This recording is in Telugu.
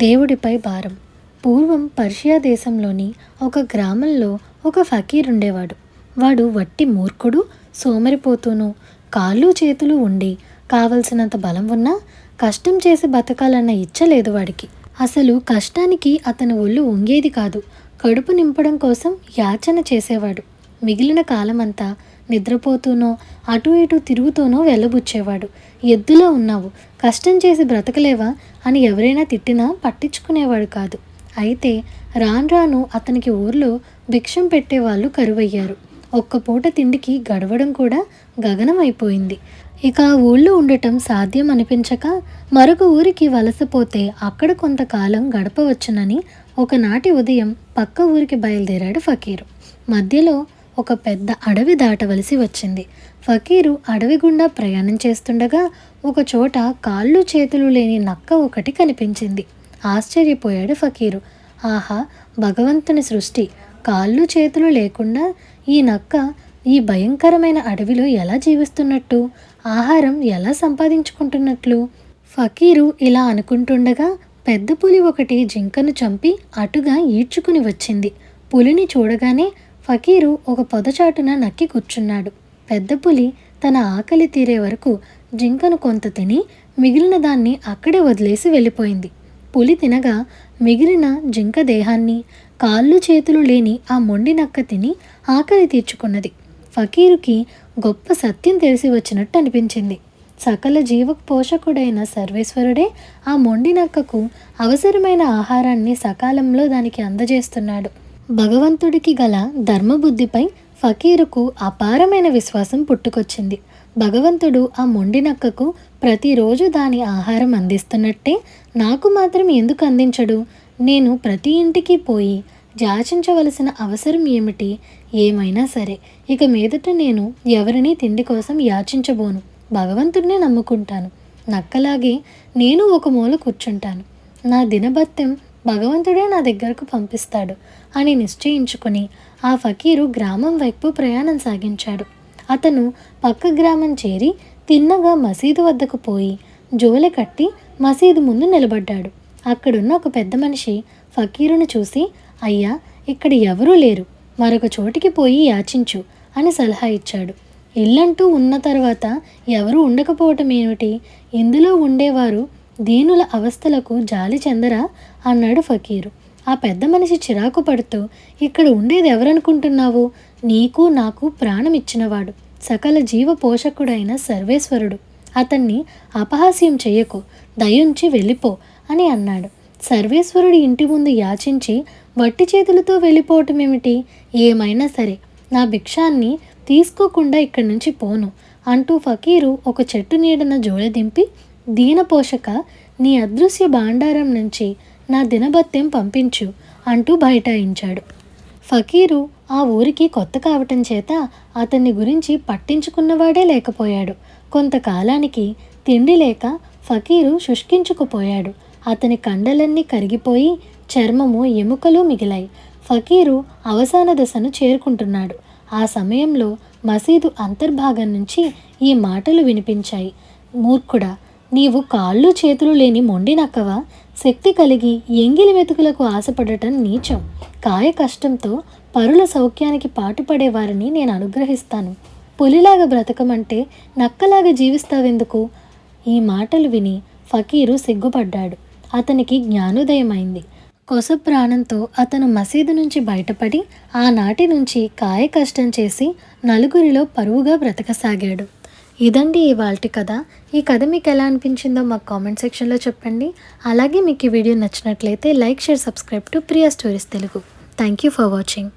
దేవుడిపై భారం. పూర్వం పర్షియా దేశంలోని ఒక గ్రామంలో ఒక ఫకీర్ ఉండేవాడు. వాడు వట్టి మూర్ఖుడు, సోమరిపోతూను, కాళ్ళు చేతులు ఉండి కావలసినంత బలం ఉన్నా కష్టం చేసి బతకాలన్న ఇచ్చ లేదు వాడికి. అసలు కష్టానికి అతని ఒళ్ళు వంగేది కాదు. కడుపు నింపడం కోసం యాచన చేసేవాడు. మిగిలిన కాలమంతా నిద్రపోతూనో అటు ఇటు తిరుగుతూనో వెళ్ళబుచ్చేవాడు. ఎద్దులో ఉన్నావు, కష్టం చేసి బ్రతకలేవా అని ఎవరైనా తిట్టినా పట్టించుకునేవాడు కాదు. అయితే రాను రాను అతనికి ఊర్లో భిక్షం పెట్టేవాళ్ళు కరువయ్యారు. ఒక్క పూట తిండికి గడవడం కూడా గగనం అయిపోయింది. ఇక ఆ ఊళ్ళో ఉండటం సాధ్యం అనిపించక మరొక ఊరికి వలసపోతే అక్కడ కొంతకాలం గడపవచ్చునని ఒకనాటి ఉదయం పక్క ఊరికి బయలుదేరాడు ఫకీరు. మధ్యలో ఒక పెద్ద అడవి దాటవలసి వచ్చింది. ఫకీరు అడవి గుండా ప్రయాణం చేస్తుండగా ఒక చోట కాళ్ళు చేతులు లేని నక్క ఒకటి కనిపించింది. ఆశ్చర్యపోయాడు ఫకీరు. ఆహా, భగవంతుని సృష్టి! కాళ్ళు చేతులు లేకుండా ఈ నక్క ఈ భయంకరమైన అడవిలో ఎలా జీవిస్తున్నట్టు, ఆహారం ఎలా సంపాదించుకుంటున్నట్లు? ఫకీరు ఇలా అనుకుంటుండగా పెద్ద పులి ఒకటి జింకను చంపి అటుగా ఈడ్చుకుని వచ్చింది. పులిని చూడగానే ఫకీరు ఒక పొదచాటున నక్కి కూర్చున్నాడు. పెద్ద పులి తన ఆకలి తీరే వరకు జింకను కొంత తిని మిగిలిన దాన్ని అక్కడే వదిలేసి వెళ్ళిపోయింది. పులి తినగా మిగిలిన జింక దేహాన్ని, కాళ్ళు చేతులు లేని ఆ మొండి నక్క తిని ఆకలి తీర్చుకున్నది. ఫకీరుకి గొప్ప సత్యం తెలిసి వచ్చినట్టు అనిపించింది. సకల జీవ పోషకుడైన సర్వేశ్వరుడే ఆ మొండి నక్కకు అవసరమైన ఆహారాన్ని సకాలంలో దానికి అందజేస్తున్నాడు. భగవంతుడికి గల ధర్మబుద్ధిపై ఫకీరుకు అపారమైన విశ్వాసం పుట్టుకొచ్చింది. భగవంతుడు ఆ మొండి నక్కకు ప్రతిరోజు దాని ఆహారం అందిస్తున్నట్టే నాకు మాత్రం ఎందుకు అందించడు? నేను ప్రతి ఇంటికి పోయి యాచించవలసిన అవసరం ఏమిటి? ఏమైనా సరే ఇక మీదట నేను ఎవరినీ తిండి కోసం యాచించబోను. భగవంతుడినే నమ్ముకుంటాను. నక్కలాగే నేను ఒక మూల కూర్చుంటాను. నా దినభత్యం భగవంతుడే నా దగ్గరకు పంపిస్తాడు అని నిశ్చయించుకుని ఆ ఫకీరు గ్రామం వైపు ప్రయాణం సాగించాడు. అతను పక్క గ్రామం చేరి తిన్నగా మసీదు వద్దకు పోయి జోలె కట్టి మసీదు ముందు నిలబడ్డాడు. అక్కడున్న ఒక పెద్ద మనిషి ఫకీరును చూసి, అయ్యా, ఇక్కడ ఎవరూ లేరు, మరొక చోటికి పోయి యాచించు అని సలహా ఇచ్చాడు. ఇల్లంటూ ఉన్న తర్వాత ఎవరు ఉండకపోవటం ఏమిటి? ఇందులో ఉండేవారు దీనుల అవస్థలకు జాలి చెందరా అన్నాడు ఫకీరు. ఆ పెద్ద మనిషి చిరాకు పడుతూ, ఇక్కడ ఉండేది ఎవరనుకుంటున్నావు? నీకు నాకు ప్రాణం ఇచ్చినవాడు, సకల జీవ పోషకుడైన సర్వేశ్వరుడు. అతన్ని అపహాస్యం చెయ్యకు, దయుంచి వెళ్ళిపో అని అన్నాడు. సర్వేశ్వరుడి ఇంటి ముందు యాచించి వట్టి చేతులతో వెళ్ళిపోవటం ఏమిటి? ఏమైనా సరే నా భిక్షాన్ని తీసుకోకుండా ఇక్కడి నుంచి పోను అంటూ ఫకీరు ఒక చెట్టు నీడన జోలె దింపి, దీనపోషక, నీ అదృశ్య భాండారం నుంచి నా దినభత్యం పంపించు అంటూ బైఠాయించాడు. ఫకీరు ఆ ఊరికి కొత్త కావటం చేత అతన్ని గురించి పట్టించుకున్నవాడే లేకపోయాడు. కొంతకాలానికి తిండి లేక ఫకీరు శుష్కించుకుపోయాడు. అతని కండలన్నీ కరిగిపోయి చర్మము, ఎముకలు మిగిలాయి. ఫకీరు అవసాన దశను చేరుకుంటున్నాడు. ఆ సమయంలో మసీదు అంతర్భాగం నుంచి ఈ మాటలు వినిపించాయి. మూర్ఖుడా, నీవు కాళ్ళు చేతులు లేని మొండి నక్కవా? శక్తి కలిగి ఎంగిలి మెతుకులకు ఆశపడటం నీచం. కాయ కష్టంతో పరుల సౌఖ్యానికి పాటుపడే వారిని నేను అనుగ్రహిస్తాను. పులిలాగా బ్రతకమంటే నక్కలాగా జీవిస్తావెందుకు? ఈ మాటలు విని ఫకీరు సిగ్గుపడ్డాడు. అతనికి జ్ఞానోదయమైంది. కొస ప్రాణంతో అతను మసీదు నుంచి బయటపడి ఆనాటి నుంచి కాయ కష్టం చేసి నలుగురిలో పరువుగా బ్రతకసాగాడు. ఇదండి ఇవాల్టి కథ. ఈ కథ మీకు ఎలా అనిపించిందో మాకు కామెంట్ సెక్షన్లో చెప్పండి. అలాగే మీకు ఈ వీడియో నచ్చినట్లయితే like, share, subscribe to Priya stories Telugu. Thank you for watching.